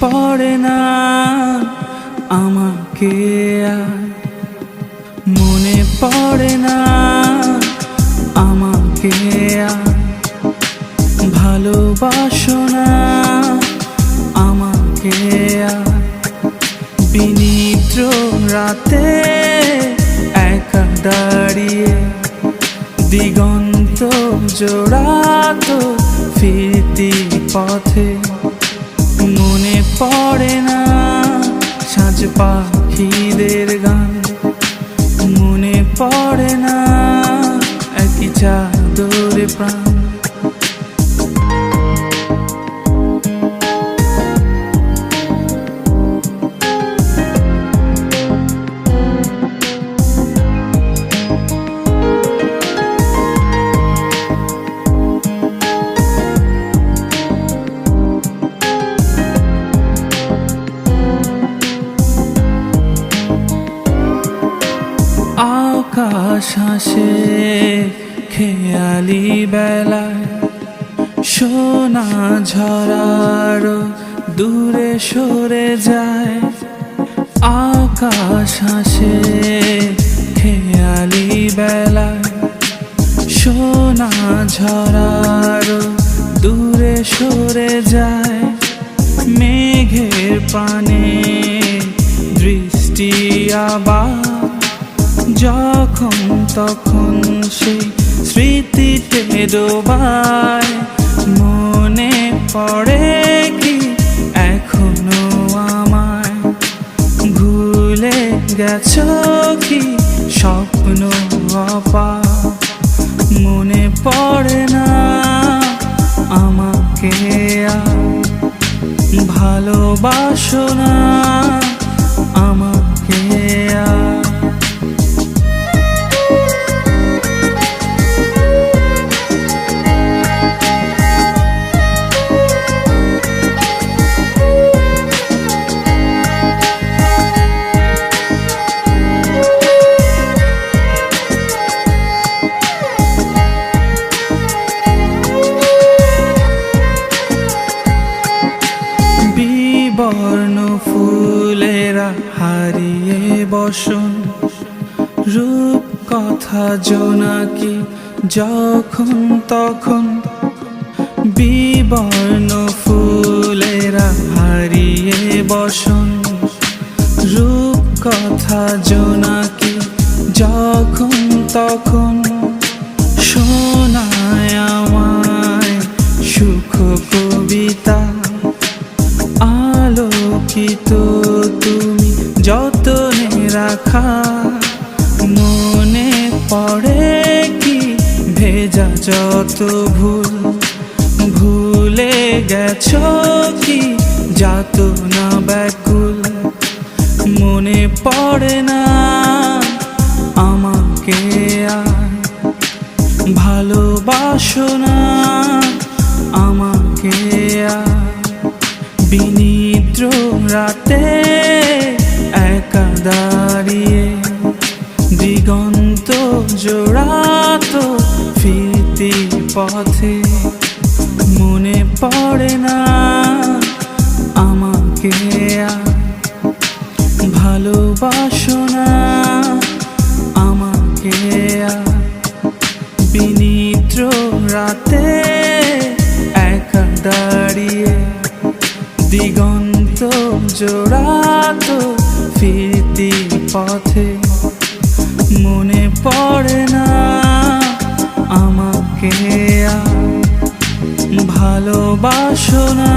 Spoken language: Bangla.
পড়ে না আমাকে আর, মনে পড়ে না আমাকে আর, ভালোবাসো না আমাকে আর। বিনিদ্র রাতে একা দাঁড়িয়ে দিগন্ত জোড়াতো ফিরতি পথে, মনে পড়ে না সাজ পাখিদের গান, মনে পড়ে না একই চাদরে প্রাণ। আকাশ হাসে খেয়ালি বেলায়, সোনা ঝরার দূরে সরে যায়। আকাশ হাসে খেয়ালি বেলায়, সোনা ঝরার দূরে সরে যায়। মেঘের পানে দৃষ্টি আবার, যখন তখন সেই স্মৃতিতে ডোবায়। মনে পড়ে কি এখনো আমায়, ভুলে গেছো কি স্বপ্ন অপা। মনে পড়ে না আমাকে আর, ভালোবাসো না আমাকে আর। বর্ণ ফুলেরা হারিয়ে বসন, রূপ কথা জোনাকি যখন তখন। বিবর্ণ ফুলেরা হারিয়ে বসন, রূপ কথা জোনাকি যখন তখন। শোনায় আমায় সুখ কবিতা, আলোকিত তুমি যতনে রাখা। মনে পড়ে কি ভেজা যত ভুল, ভুলে গেছো কি যাত না ব্যাকুল। মনে পড়ে না আমাকে আর, ভালোবাসো না আমাকে আর। বিনিদ্র রাতে একা দাঁড়িয়ে দিগন্ত জোড়াতো ফিরতি পথে, মনে পড়ে না আমাকে আর, ভালোবাসো না আমাকে আর। বিনিদ্র রাতে একা দাঁড়িয়ে দিগন্ত জোড়াতো ফিরতি পথে, মনে পড়ে না আমাকে আর, ভালোবাসো না।